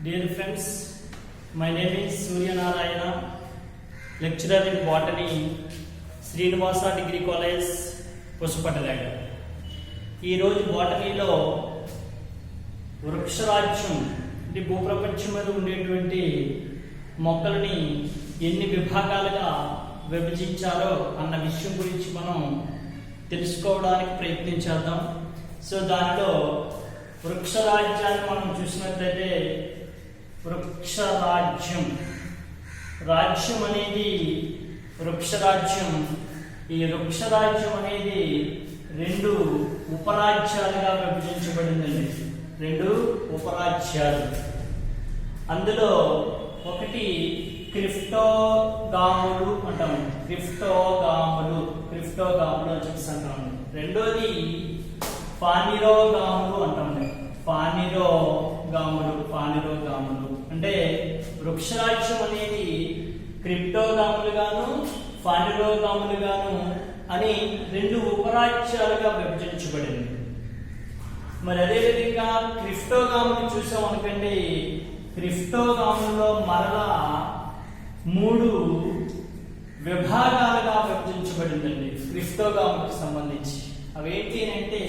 Dear friends, my name is Surya Narayana, lecturer in botany, Srinivasa Degree College, Pushpatalaga. ఈ రోజు బాటనీలో వృక్షరాజ్యం అంటే భూప్రపంచం మీద ఉండేటువంటి మొక్కలని ఎన్ని విభాగాలుగా విభజించారో అన్న విషయం గురించి మనం తెలుసుకోవడానికి ప్రయత్నించేద్దాం. సో దానిలో వృక్షరాజ్యాన్ని మనం చూసినట్లయితే వృక్షరాజ్యం రాజ్యం అనేది వృక్షరాజ్యం. ఈ వృక్షరాజ్యం అనేది రెండు ఉపరాజ్యాలుగా విభజించబడిందండి. రెండు ఉపరాజ్యాలు. అందులో ఒకటి క్రిప్టోగాములు అంటాము. క్రిప్టోగాములు అని చెప్పి అంటాము. రెండోది ఫానిరోగాములు అంటాము. ఫానిరోగాములు అంటే వృక్షరాజ్యం అనేది క్రిప్టోగాములు గాను ఫానిరోగాములు గాను అని రెండు ఉపరాజ్యాలుగా విభజించబడింది. మరి అదేవిధంగా క్రిప్టోగాములు చూసాం అనుకోండి. క్రిప్టోగాములలో మరలా మూడు విభాగాలుగా విభజించబడిందండి క్రిప్టోగాములకు సంబంధించి. అవేంటి అంటే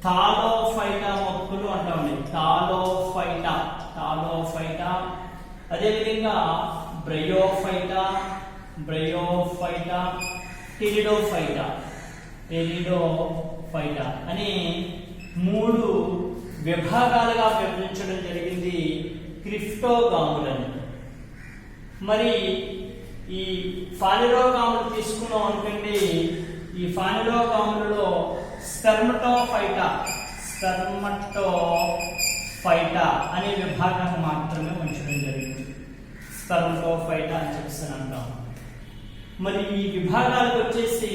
థాలోఫైటా మొక్కలు అంటామండి. థాలోఫైటా అదేవిధంగా బ్రయోఫైటా టెరిడోఫైటా అని మూడు విభాగాలుగా విభజించడం జరిగింది క్రిప్టోగాములను. మరి ఈ ఫానిరోగాములు తీసుకున్నాం అనుకోండి. ఈ ఫానిరోగాములలో స్పెర్మటోఫైటా అనే విభాగాన్ని మాత్రమే ఉంచడం జరిగింది. స్పెర్మటోఫైటా అని చెప్పి అంటాం. మరి ఈ విభాగాలకు వచ్చేసి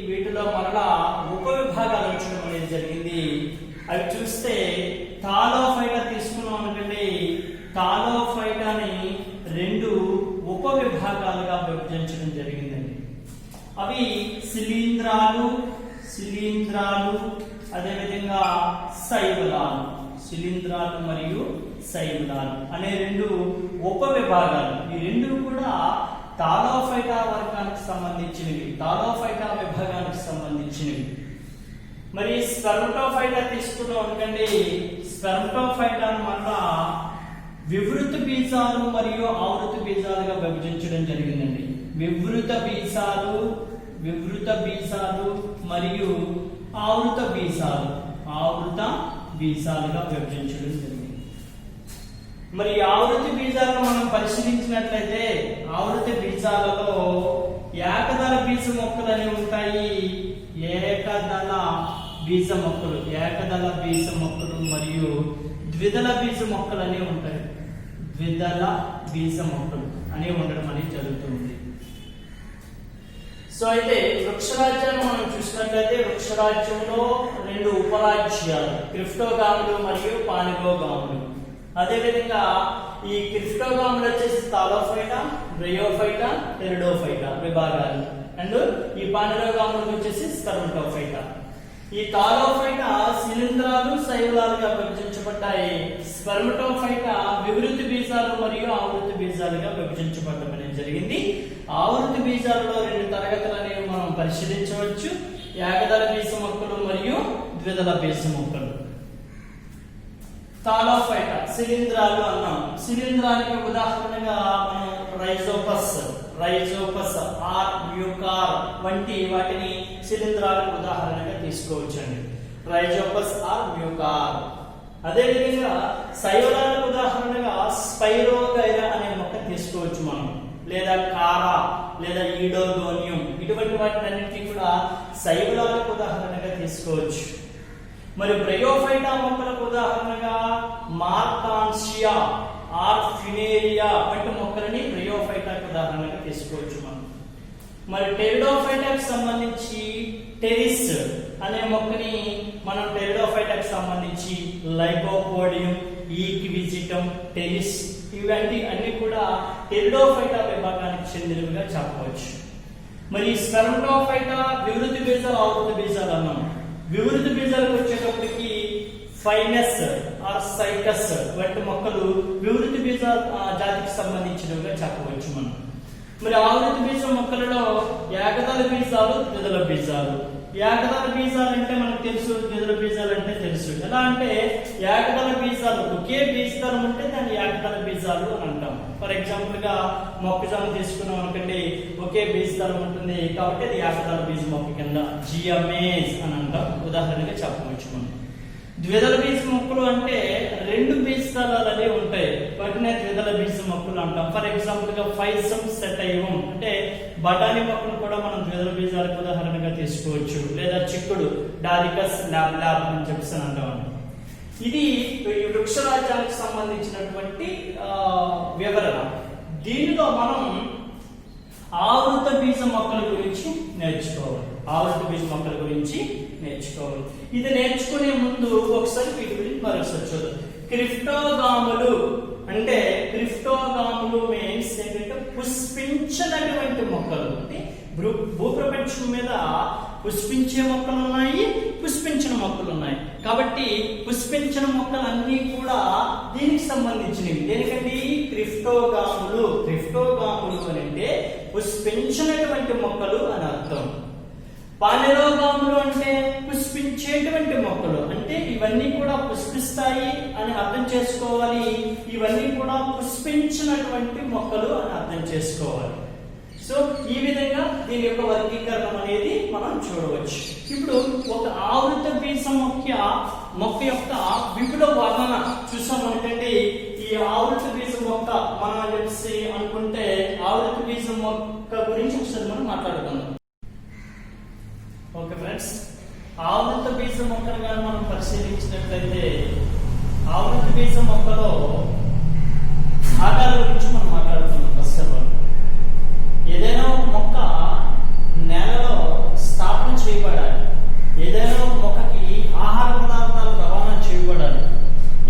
వీటిలో మరలా ఉప విభాగాలు ఉంచడం అనేది జరిగింది. అవి చూస్తే థాలోఫైటా తీసుకున్నాం అనుకోండి. థాలోఫైటాని రెండు ఉప విభాగాలుగా విభజించడం జరిగిందండి. అవి శిలీంధ్రాలు అదేవిధంగా శిలీంధ్రాలు మరియు శైవలాలు అనే రెండు ఉప విభాగాలు. ఈ రెండు కూడా థాలోఫైటా వర్గానికి సంబంధించినవి, థాలోఫైటా విభాగానికి సంబంధించినవి. మరి స్పెర్మటోఫైటా తీసుకున్నాం అనుకోండి. స్పెర్మటోఫైటాను మళ్ళా వివృత బీజాలు మరియు ఆవృత బీజాలుగా విభజించడం జరిగిందండి. వివృత బీజాలు మరియు ఆవృత బీజాలుగా విభజించడం జరిగింది. మరి ఆవృత బీజాలను మనం పరిశీలించినట్లయితే ఆవృత బీజాలలో ఏకదళ బీజ మొక్కలు అనేవి ఉంటాయి. ఏకదళ బీజ మొక్కలు మరియు ద్విదళ బీజ మొక్కలు అనేవి ఉంటాయి. ద్విదళ బీజ మొక్కలు అనేవి ఉండడం అనేది జరుగుతుంది. సో అయితే వృక్షరాజ్యాన్ని మనం చూసినట్లయితే వృక్షరాజ్యంలో రెండు ఉపరాజ్యాలు క్రిప్టోగాములు మరియు ఫానిరోగాములు. అదేవిధంగా ఈ క్రిప్టోగాములు వచ్చేసి థాలోఫైటా, బ్రయోఫైటా, టెరిడోఫైటా విభాగాలు. అండ్ ఈ ఫానిరోగాములు వచ్చేసి స్పెర్మటోఫైటా. ఈ థాలోఫైటా శిలీంధ్రాలు శైవలాలుగా విభజించబడ్డాయి. స్పెర్మటోఫైటా వివృత బీజాలు మరియు ఆవృత బీజాలుగా విభజించబడడం అనేది జరిగింది. ఆవృత బీజాలలో రెండు తరగతులు అనేవి మనం పరిశీలించవచ్చు. ఏకదళ బీజ మొక్కలు మరియు ద్విదళ బీజ మొక్కలు. థాలోఫైటా శిలీంధ్రాలు అన్నాం. శిలీంధ్రానికి ఉదాహరణగా మనం రైజోపస్ ఆర్ మ్యూకార్ వంటి వాటిని శిలీంధ్రాలకు ఉదాహరణగా తీసుకోవచ్చండి. Rhizopus or Mucor. అదేవిధంగా శైవలాలకు ఉదాహరణగా స్పైరోగైరా అనే మొక్క తీసుకోవచ్చు మనం. లేదా కారా లేదా ఈడోగోనియం ఇటువంటి వాటినన్నింటినీ కూడా శైవలాలకు ఉదాహరణగా తీసుకోవచ్చు. మరి బ్రయోఫైటా మొక్కలకు ఉదాహరణగా మార్కాన్షియా ఆర్ ఫినేరియా వంటి మొక్కలని బ్రయోఫైటాకు ఉదాహరణగా తీసుకోవచ్చు మనం. మరి టెరిడోఫైటాకు సంబంధించి టెరిస్ అనే మొక్కని మనం టెరిడోఫైటాకు సంబంధించి లైకోపోడియం, ఈక్విజిటం, టెరిస్ ఇవంటి అన్ని కూడా టెరిడోఫైటా విభాగానికి చెందినవిగా చెప్పవచ్చు. మరి స్పెర్మటోఫైటా వివృత బీజాలు ఆవృత బీజాలు అన్నాం. వివృత బీజాలకు వచ్చేటప్పటికి ఫైనస్ ఆర్ సైకస్ వంటి మొక్కలు వివృతి బీజ జాతికి సంబంధించినవిగా చెప్పవచ్చు మనం. మరి ఆవృత బీజ మొక్కలలో ఏకదళ బీజాలు, ద్విదళ బీజాలు. ఏకదళ బీజాలు అంటే మనకు తెలుసు, ద్విదళ బీజాలు అంటే తెలుసు. ఎలా అంటే ఏకదళ బీజాలు ఒకే బీజదళం ఉంటే దాన్ని ఏకదళ బీజాలు అని అంటాం. ఫర్ ఎగ్జాంపుల్ గా మొక్కజొన్న తీసుకున్నాం అనుకోండి, ఒకే బీజదళం ఉంటుంది కాబట్టి అది ఏకదళ బీజ మొక్క కింద జియమేజ్ అని అంటాం. ఉదాహరణగా చెప్పవచ్చు మనం. ద్విదళ బీజ మొక్కలు అంటే రెండు బీజదళాలు అనేవి ఉంటాయి, వాటినే ద్విదళ బీజ మొక్కలు అంటాం. ఫర్ ఎగ్జాంపుల్ గా ఫైసం సెటైవం అంటే బఠానీ మొక్కలు కూడా మనం ద్విదళ బీజాలకు ఉదాహరణగా తీసుకోవచ్చు. లేదా చిక్కుడు డాలికస్ ల్యాబ్ ల్యాబ్ అని చెప్పేసి అంటాం. ఇది ఈ వృక్షరాజ్యానికి సంబంధించినటువంటి వివరణ. దీనిలో మనం ఆవృత బీజ మొక్కల గురించి నేర్చుకోవాలి. ఆవృత బీజ మొక్కల గురించి నేర్చుకోవాలి. ఇది నేర్చుకునే ముందు ఒకసారి వీటి గురించి మరొకసారి చూద్దాం. క్రిప్టోగాములు అంటే క్రిప్టోగాములు మీన్స్ ఏంటంటే పుష్పించనటువంటి మొక్కలు. అంటే భూప్రపంచం మీద పుష్పించే మొక్కలు ఉన్నాయి, పుష్పించిన మొక్కలు ఉన్నాయి. కాబట్టి పుష్పించిన మొక్కలు అన్ని కూడా దీనికి సంబంధించినవి. దేనికండి? క్రిప్టోగాములు. క్రిప్టోగాములు అని అంటే పుష్పించినటువంటి మొక్కలు అని అర్థం. పానెలోగాములు అంటే పుష్పించేటువంటి మొక్కలు. అంటే ఇవన్నీ కూడా పుష్పిస్తాయి అని అర్థం చేసుకోవాలి. ఇవన్నీ కూడా పుష్పించినటువంటి మొక్కలు అని అర్థం చేసుకోవాలి. సో ఈ విధంగా దీని యొక్క వర్గీకరణ అనేది మనం చూడవచ్చు. ఇప్పుడు ఒక ఆవృత బీజ మొక్క యొక్క విపుల వర్ణన చూసామనుకోండి. ఈ ఆవృత బీజ మొక్క మనం చెప్పి అనుకుంటే ఆవృత బీజ మొక్క గురించి ఒకసారి మనం మాట్లాడుకుందాం. ఓకే ఫ్రెండ్స్, ఆవృత బీజ మొక్కను కానీ మనం పరిశీలించినట్లయితే ఆవృత బీజ మొక్కలో భాగాల గురించి మనం మాట్లాడుతున్నాం. ఫస్ట్ ఆఫ్ ఆల్ ఏదైనా ఒక మొక్క నేలలో స్థాపన చేయబడాలి, ఏదైనా ఒక మొక్కకి ఆహార పదార్థాలు రవాణా చేయబడాలి,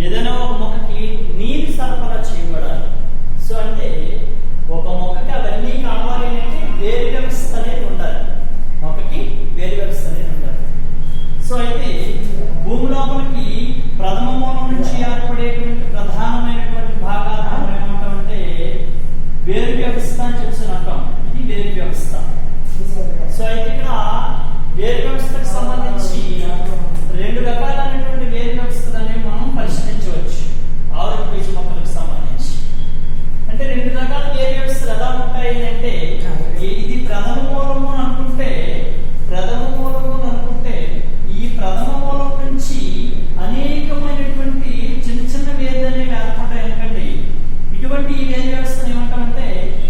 ఏదైనా ఒక మొక్కకి నీరు సరఫరా చేయబడాలి. సో అంటే ఒక మొక్కకి అవన్నీ కావాలి అంటే వేరు వ్యవస్థ అనేది ఉండాలి. మొక్కకి వేరు వ్యవస్థ అనేది ఉండాలి. సో అయితే భూమి లోపలికి ప్రథమ మూలం నుంచి ఏర్పడేటువంటి ప్రధానమైనటువంటి భాగాలు మనం ఏమంటామంటే వేరు వ్యవస్థ అని చెప్పి అంటాం. ఇది వేరు వ్యవస్థ. సో అయితే ఇక్కడ వేరు వ్యవస్థకు సంబంధించి రెండు రకాలైనటువంటి వేరు వ్యవస్థలని మనం పరిశీలించవచ్చు. ఆవృత బీజ మొక్కలకు సంబంధించి అంటే రెండు రకాల వేరు వ్యవస్థలు ఎలా ఉంటాయి అంటే, ఇది ప్రథమ మూలము అనుకుంటే ఈ ప్రథమ మూలం నుంచి అనేకమైనటువంటి చిన్న చిన్న వేర్లు అనేవి ఏర్పడతాయి అనుకోండి. ఇటువంటి ఈ వేరు వ్యవస్థను ఏమంటామంటే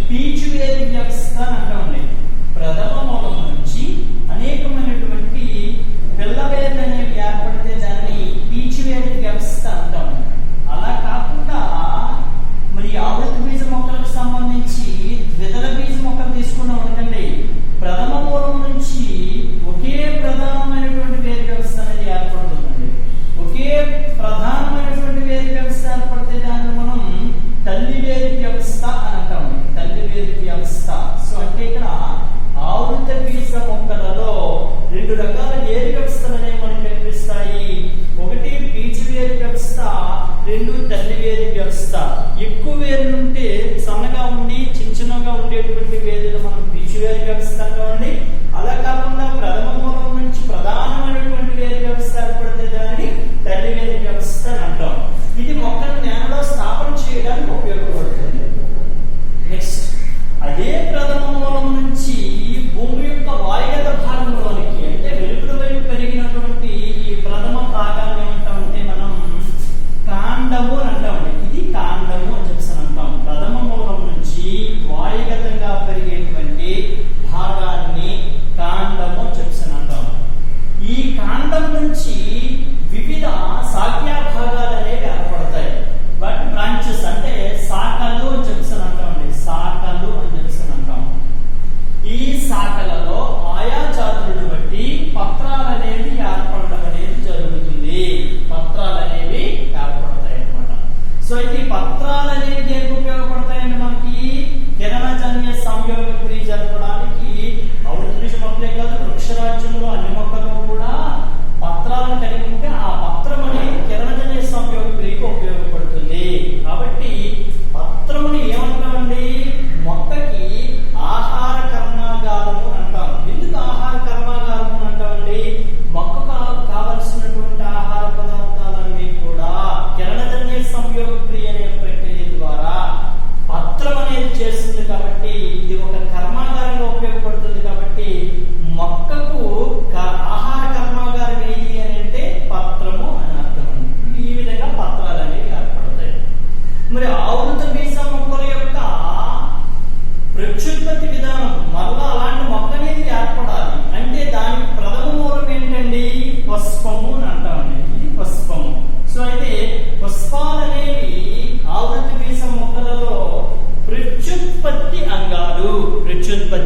పీచు వేరు వ్యవస్థ అని అంటామండి. ప్రథమ మూలం నుంచి అనేకమైనటువంటి పిల్ల వేర్లు అనేవి ఏర్పడితే దాన్ని పీచు వేరు వ్యవస్థ అంటాం. అలా కాకుండా మరి ఆవృత బీజ మొక్కలకు సంబంధించి ద్విదళ బీజ మొక్కలు తీసుకున్నాం అనుకోండి. ప్రథమ మూలం నుంచి ఒకే ప్రధానమైనటువంటి వేరు వ్యవస్థ అనేది ఏర్పడుతుందండి. ఒకే ప్రధానమైనటువంటి వేరు వ్యవస్థ ఏర్పడితే దాన్ని మనం తల్లి వేరు వ్యవస్థ అని అంటాం. తల్లి వేరు వ్యవస్థ. సో అంటే ఇక్కడ ఆవృత బీజ మొక్కలలో రెండు రకాల వేరు వ్యవస్థలు అనేవి మనకు కనిపిస్తాయి. ఒకటి పీచు వేరు వ్యవస్థ, రెండు తల్లి వేరు వ్యవస్థ. ఎక్కువ వేర్లు ఉంటే సన్నగా ఉండి చిన్నగా ఉండేటువంటి వేర్లు మనం పీచు వేరు వ్యవస్థ అంటామండి. అలా కాకుండా ప్రథమ మూలం నుంచి ప్రధానమైనటువంటి వేరు వ్యవస్థ ఏర్పడితే దాన్ని తల్లి వేరు వ్యవస్థ అని అంటాం. ఇది మొక్కను నేలలో స్థాపన చేయడానికి ఉపయోగపడుతుంది. నెక్స్ట్ అదే ప్రథమ మూలం నుంచి భూమి యొక్క వాయుగత భాగంలోనికి అంటే వెలుపల వైపు పెరిగినటువంటి ఈ ప్రథమ భాగాన్ని ఏమంటామంటే మనం కాండము అని అంటామండి. ఇది కాండము అని చెప్పి అంటాం. ప్రథమ మూలం నుంచి వాయుగతంగా పెరిగేటువంటి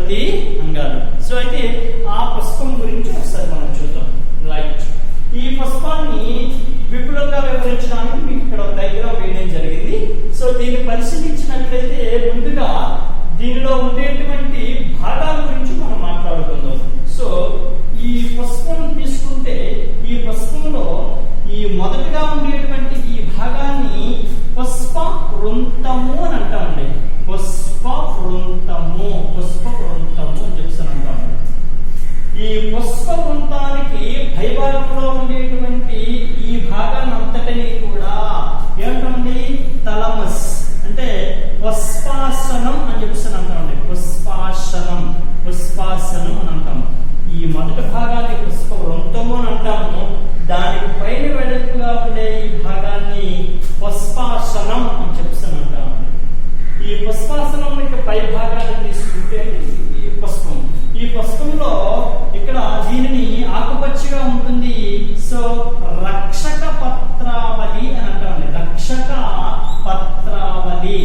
ప్రత్యుత్పత్తి అంగాలు. సో అయితే ఆ పుష్పం గురించి ఒకసారి మనం చూద్దాం. రైట్, ఈ పుష్పాన్ని విపులంగా వివరించడానికి మీకు ఇక్కడ ఒక డయాగ్రామ్ వేయడం జరిగింది. సో దీన్ని పరిశీలించినట్లయితే ముందుగా దీనిలో ఉండేటువంటి భాగాల గురించి మనం మాట్లాడుకుందాం. సో ఈ పుష్పం తీసుకుంటే ఈ పుష్పంలో ఈ మొదటగా ఉండేటువంటి ఈ భాగాన్ని పుష్ప వృంతము అని అంటామండి. పుష్ప వృంతము అని చెప్తాను అంటామండి. ఈ పుష్ప వృంతానికి పైభాగంలో ఉండేటువంటి ఈ భాగాన్ని అంతటిని కూడా ఏమంటామండి? తలమస్ అంటే పుష్పాసనం అని చెప్పేసి అంటామండి. పుష్పాసనం అని అంటాము. ఈ మొదటి భాగాన్ని పుష్ప వృంతము అని అంటాము. దానికి పైన వెడల్పుగా ఉండే ఈ భాగాన్ని పుష్పాసనం అని చెప్పేసి అంటాము. ఈ పుష్పాసనం పై భాగాన్ని తీసుకుంటే ఈ పుష్పంలో ఇక్కడ దీనిని ఆకుపచ్చగా ఉంటుంది. సో రక్షక పత్రావళి అని అంటామండి. రక్షక పత్రావళి.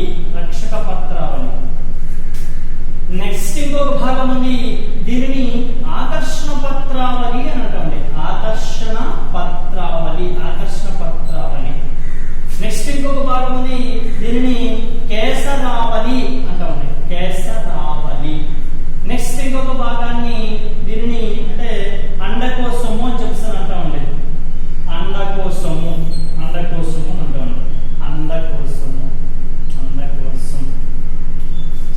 నెక్స్ట్ ఇంకొక భాగం ఉంది, దీనిని ఆకర్షణ పత్రావళి అని అంటామండి. ఆకర్షణ పత్రావళి. నెక్స్ట్ ఇంకొక భాగం ఉంది, దీనిని కేసరావళి అంటామండి. కేసరావళి. నెక్స్ట్ ఇంకొక భాగాన్ని దీనిని అంటే అండకోశము అని చెప్తాను అంటామండి. అండకోశము అంటామండి. అండకోశం.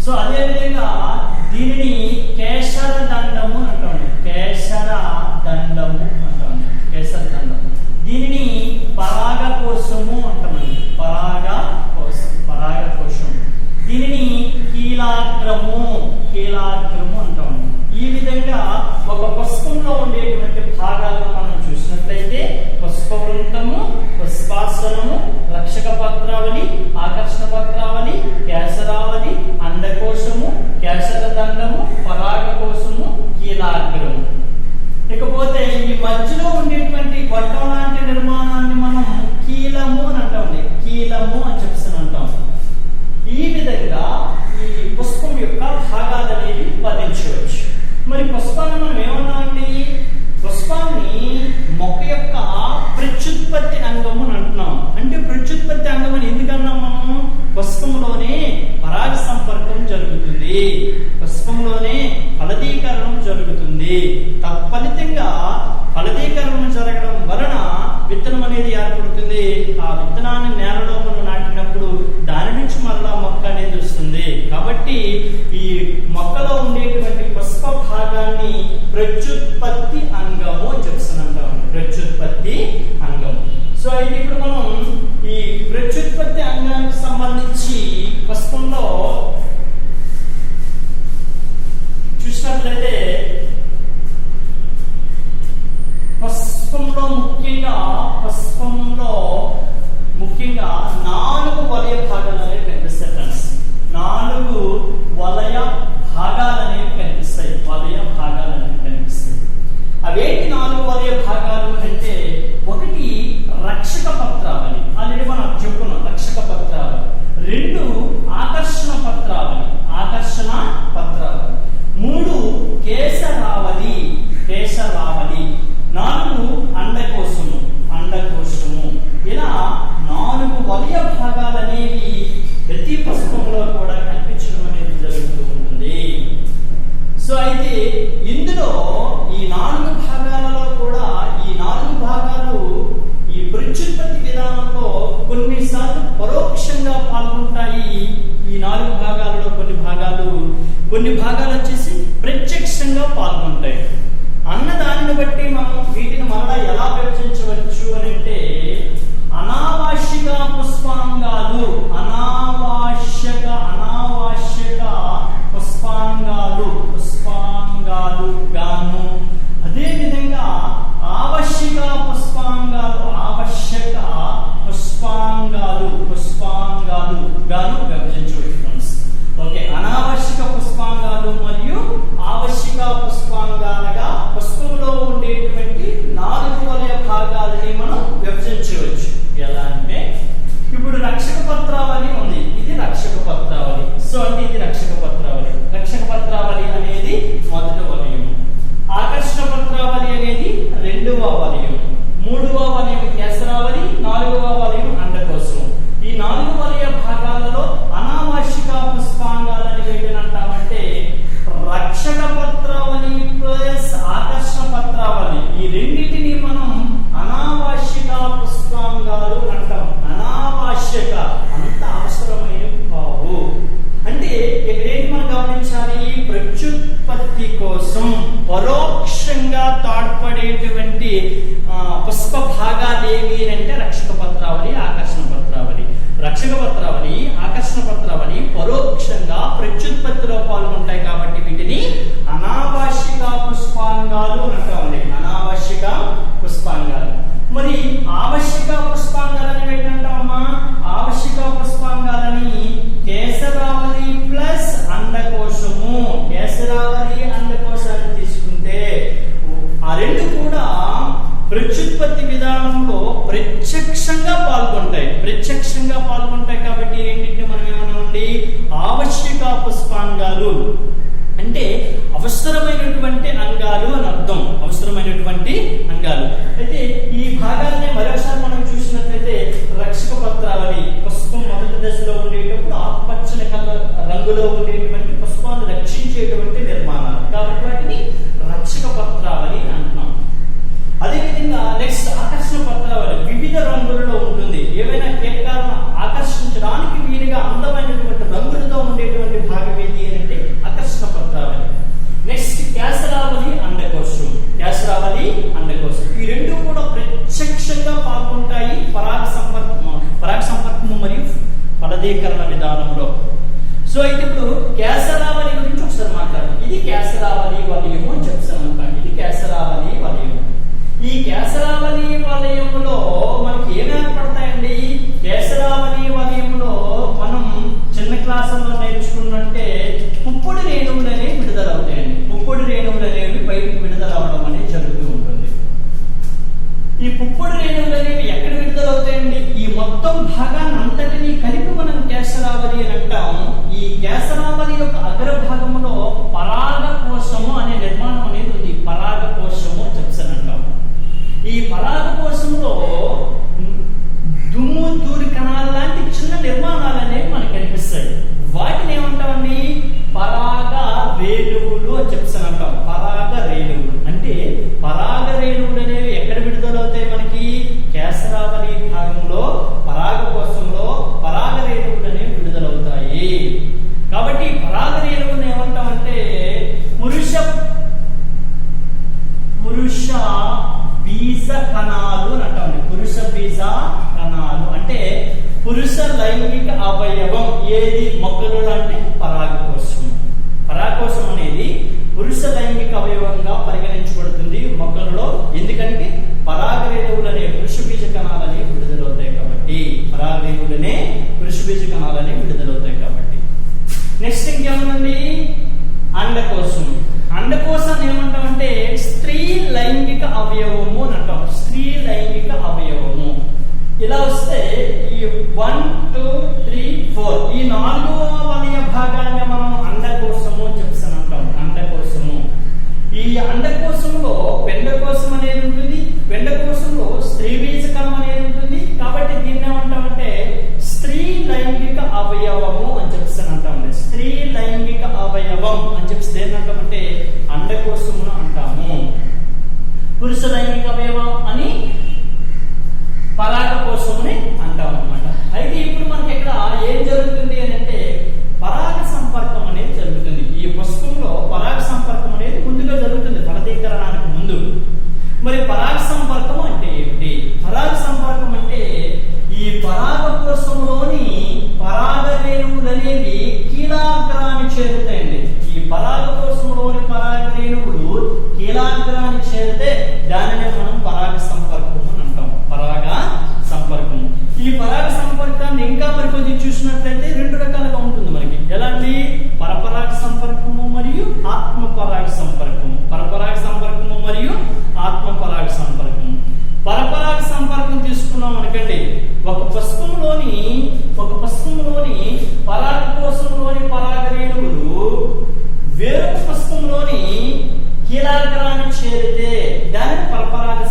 సో అదే విధంగా దీనిని కేశర దండము అంటామండి. కేశర దండము. దీనిని పరాగకోశము అంటామండి. పరాగకోశం. దీనిని కీలాగ్రము అంటామండి. ఈ విధంగా ఒక పుష్పంలో ఉండేటువంటి భాగాలను మనం చూసినట్లయితే పుష్పవృంతము, పుష్పాసనము, రక్షక పత్రావళి, ఆకర్షణ పత్రావళి, కేసరావళి, అండకోశము, కేసర దండము, పరాగకోశము, కీలాగ్రము. ఇకపోతే ఈ మధ్యలో ఉండేటువంటి గొట్టం లాంటి నిర్మాణాన్ని మనం కీలము అని అంటామండి. కీలము అని చెప్పేసి అంటాం. ఈ విధంగా ఈ పుష్పం యొక్క భాగాలు అనేవి వర్ణించవచ్చు. మరి పుష్పాన్ని మనం ఏమన్నామండి? పుష్పాన్ని మొక్క యొక్క ప్రత్యుత్పత్తి అంగము అని అంటున్నాం. అంటే ప్రత్యుత్పత్తి అంగం అని ఎందుకన్నాం మనం? పుష్పంలోనే పరాగ సంపర్కం జరుగుతుంది, పుష్పంలోనే ఫలదీకరణం జరుగుతుంది. తత్ఫలితంగా ఫలదీకరణం జరగడం వలన విత్తనం అనేది ఏర్పడుతుంది. ఆ విత్తనాన్ని నేలలో మనం నాటినప్పుడు దాని నుంచి మరలా మొక్క అనేది వస్తుంది. కాబట్టి ఈ మొక్కలో ఉండేటువంటి పుష్ప భాగాన్ని ప్రత్యుత్పత్తి అంగము అని చెప్తున్నాం. ప్రత్యుత్పత్తి అంగము. సో అయితే ఇప్పుడు మనం ఈ ప్రత్యుత్పత్తి అంగానికి సంబంధించి పుష్పంలో చూసినట్లయితే పుష్పంలో ముఖ్యంగా 4 వలయ భాగాలు అనేవి కనిపిస్తాయి ఫ్రెండ్స్. 4 వలయ భాగాలు అనేవి కనిపిస్తాయి. అవేంటి 4 వలయ భాగాలు అంటే, ఒకటి రక్షక పత్రావళి, ఆల్రెడీ మనం చెప్పుకున్నాం రక్షక పత్రావళి. 2 ఆకర్షణ పత్రావళి. 3 కేసరావళి. 4 అండకోశము. ఇలా 4 వలయ భాగాలు అనేవి ప్రతి పుష్పంలో కూడా కనిపించడం అనేది జరుగుతూ ఉంటుంది. సో అయితే ఇందులో ఈ 4 భాగాలలో కూడా ఈ 4 భాగాలు ఈ ప్రత్యుత్పత్తి విధానంలో కొన్నిసార్లు పరోక్షంగా పాల్గొంటాయి. ఈ 4 భాగాలలో కొన్ని భాగాలు వచ్చేసి ప్రత్యక్షంగా పాల్గొంటాయి. అన్న దానిని బట్టి మనం వీటిని మరలా ఎలా విభజించవచ్చు అని అంటే, అనావశ్యక పుష్పాంగాలు, అనావశ్యక పుష్పాంగాలు గాను, అదే విధంగా ఆవశ్యక పుష్పాంగాలు గాను విభజించవచ్చు. ఓకే, అనావశ్యక పుష్పాంగాలు మరియు ఆవశ్యక పుష్పాంగాలుగా పుష్పంలో ఉండేటువంటి 4 వలయ భాగాలని మనం విభజించవచ్చు. రెండవ వలయం, మూడవ వలయం కేసరావళి, నాలుగవ వలయం అండకోశం. ఈ 4 వలయ భాగాలలో అనావార్షిక పుష్పాంగాలని వేటిని అంటామంటే రక్షక పత్రావళి ప్లస్ ఆకర్షణ పత్రావళి. ఈ రెండింటిని మనం అనావశ్యక పుష్పాంగాలు అంటాం. అనావశ్యక, అంత అవసరమైనవి కావు. అంటే ఇక్కడేంటి మనం గమనించాలి, ప్రత్యుత్పత్తి కోసం పరోక్షంగా తోడ్పడేటువంటి పుష్ప భాగాలు ఏవి అంటే రక్షక పత్రావళి, ఆకర్షణ పత్రావళి. రక్షక పత్రావళి, ఆకర్షణ పత్రావళి పరోక్షంగా ప్రత్యుత్పత్తిలో పాల్గొంటాయి కాబట్టి వీటిని అనావశ్యక పుష్పాంగాలు అంటామండి. అనావశ్యక పుష్పాంగాలు. మరి ఆవశ్యక పుష్పాంగాలని ఏంటంటామమ్మా? ఆవశ్యక పుష్పాంగాలని కేసరావళి ప్లస్ అండకోశము. కేసరావళి, అండకోశాన్ని తీసుకుంటే ఆ రెండు కూడా ప్రత్యుత్పత్తి విధానంలో ప్రత్యక్షంగా పాల్గొంటాయి కాబట్టి రెండింటిని మనం ఏమన్నామండి? ఆవశ్యక పుష్పాంగాలు అంటే అవసరమైనటువంటి అంగాలు అని అర్థం. అవసరమైనటువంటి అంగాలు. అయితే ఈ భాగాలనే మరోసారి మనం చూసినట్లయితే రక్షక పత్రావళి పుష్పం మొదటి దశలో ఉండేటప్పుడు ఆకుపచ్చని రంగులో ఉండేటువంటి పుష్పాన్ని రక్షించేటువంటి నిర్మాణాలు కాబట్టి వాటిని రక్షక పత్రావళి అంటున్నాం. అదేవిధంగా నెక్స్ట్ ఆకర్షణ పత్రావళి వివిధ రంగులలో ఉంటుంది. ఏవైనా కీటకాలను ఆకర్షించడానికి వీలుగా అందమైనటువంటి రంగులతో ఉండేటువంటి భాగం ఏది అంటే ఆకర్షణ పత్రావళి. నెక్స్ట్ కేసరావళి, అండకోశం. కేసరావళి, అండకోశం ఈ రెండు కూడా ప్రత్యక్షంగా పాల్గొంటాయి పరాగ సంపర్కము మరియు ఫలదీకరణ విధానంలో. సో అయితే ఇప్పుడు కేసరావళి గురించి ఒకసారి మాట్లాడాలి. ఇది కేసరావళి వలయము అని చెప్తాను. ఇది కేసరావళి వలయం. ఈ కేసరావళి వలయంలో మనకి ఏమి ఏర్పడతాయండి? కేసరావళి వలయంలో మనం చిన్న క్లాసుల్లో నేర్చుకున్నట్టే పుప్పొడి రేణువులు అనేవి విడుదలవుతాయండి. పుప్పొడి రేణువులు అనేవి బయటకు విడుదలవడం అనేది జరుగుతూ ఉంటుంది. ఈ పుప్పొడి రేణువులు అనేవి ఎక్కడ విడుదలవుతాయండి? ఈ మొత్తం భాగాన్ని అంతటినీ కలిపి మనం కేసరావళి అని అంటాం. ఈ కేసరావళి యొక్క అగ్రభాగంలో పరాగకోశము అనే నిర్మాణం అనేది ఉంది. పరాగకోశము చెప్తానంటాం. ఈ పరాగకోశంలో దుమ్ము, తూరి కణాలు లాంటి చిన్న నిర్మాణాలు అనేవి మనకు కనిపిస్తాయి. వాటిని ఏమంటామండి? పరాగ రేణువులు అని చెప్తానంటాం. పరాగ రేణువులు అంటే పరాగ రేణువులు అనేవి ఎక్కడ విడుదలవుతాయి? మనకి కేసరావళి భాగంలో పరాగకోశంలో పరాగ రేణువులు అనేవి విడుదలవుతాయి. కాబట్టి పరాగ రేణువులు ఏమంటామంటే పురుష బీజ కణాలు అని అంటామండి. పురుష బీజ కణాలు అంటే పురుష లైంగిక అవయవం ఏది మొక్కలు అంటే పరాగకోశం. పరాగకోశం అనేది పురుష లైంగిక అవయవంగా పరిగణించబడుతుంది మొక్కలలో. ఎందుకంటే పరాగ రేణువులు అనే పురుష బీజ కణాలని విడుదలవుతాయి కాబట్టి. పరాగ రేణువులనే పురుష బీజ కణాలని విడుదలవుతాయి కాబట్టి. నెక్స్ట్ ఇంకేముందండి? అండకోశం. అండకోశాన్ని ఏమంటామంటే స్త్రీ లైంగిక అవయవము అని అంటాం. స్త్రీ లైంగిక అవయవము. ఇలా వస్తే ఈ 1, 2, 3, 4 ఈ 4వ వలయ భాగాన్ని మనం అండకోశము చెప్తానంటాం. అండకోశము. ఈ అండకోశంలో పెండకోశం అనేది ఉంటుంది. పెండకోశంలో స్త్రీ బీజకణం అనేది ఉంటుంది. కాబట్టి దీన్ని ఏమంటామంటే స్త్రీ లైంగిక అవయవము అని చెప్తానంటామండి. స్త్రీ లైంగిక అవయవం అని చెప్పి దేన్నంటామంటే అండకోశమును అంటాము. పురుష లైంగిక అవయవం అని పరాగకోశముని అంటాం అన్నమాట. అయితే ఇప్పుడు మనకి ఇక్కడ ఏం జరుగుతుంది అని అంటే పరాగ సంపర్కం అనేది జరుగుతుంది. ఈ పుష్పంలో పరాగ సంపర్కం అనేది ముందుగా జరుగుతుంది ఫలదీకరణానికి ముందు. మరి పరాగ సంపర్కం అంటే ఏమిటి? పరాగ సంపర్కం అంటే ఈ పరాగకోశంలోని పరాగ రేణువులు అనేవి కీలాగ్రాన్ని చేరుతాయండి. ఈ పరాగకోశంలోని పరాగ రేణువులు కీలాగ్రాన్ని చేరితే దానినే మనం పరాగ సంపర్కం అని అంటాం. పరాగ సంపర్కం. ఈ పరాగ సంపర్కాన్ని ఇంకా మరి కొద్దిగా చూసినట్లయితే 2 రకాలుగా ఉంటుంది మనకి. ఎలాంటి? పరపరాగ సంపర్కము మరియు ఆత్మ పరాగ సంపర్కము. పరపరాగ సంపర్కము మరియు ఆత్మ పరాగ సంపర్కము. పరపరాగ సంపర్కం తీసుకున్నాం అనుకోండి. ఒక పుష్పంలోని పరాగకోశంలోని పరాగ రేణువులు వేరొక పుష్పంలోని కీలాగ్రాన్ని చేరితే దానిని పరపరాగ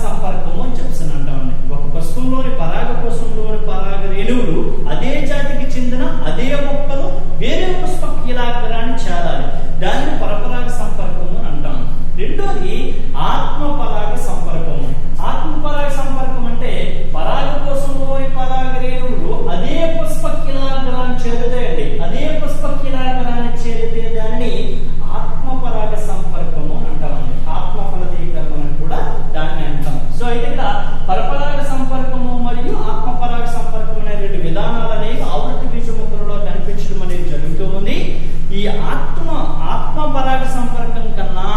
పరపరాగ సంపర్కము మరియు ఆత్మపరాగ సంపర్కం అనే రెండు విధానాలు అనేవి ఆవృత్తి బీజ మొక్కలలో కనిపించడం అనేది జరుగుతూ ఉంది. ఈ ఆత్మ పరాగ సంపర్కం కన్నా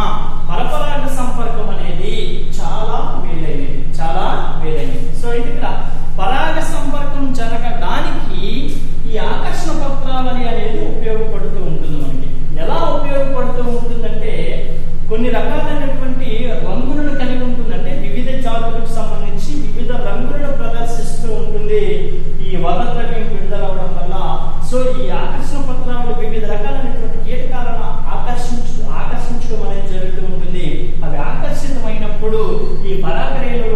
పరపరాగ సంపర్కం అనేది చాలా మేలైనది. సో ఇక్కడ పరాగ సంపర్కం జరగడానికి ఈ ఆకర్షణ పత్రావళి అనేది ఉపయోగపడుతూ ఉంటుంది. మనకి ఎలా ఉపయోగపడుతూ ఉంటుందంటే కొన్ని రకాలైనటువంటి రంగులను కలిగి ఉంటుంది. అంటే వివిధ జాతులకు సంబంధించి వివిధ రంగులను ప్రదర్శిస్తూ ఉంటుంది ఈ వర్ణద్రవ్యం విడుదలవడం వల్ల. సో ఈ ఆకర్షణ పత్రాలు వివిధ రకాలైనటువంటి కీటకాలను ఆకర్షించడం అనేది జరుగుతూ ఉంటుంది. అవి ఆకర్షితమైనప్పుడు ఈ పరాగరేణువులు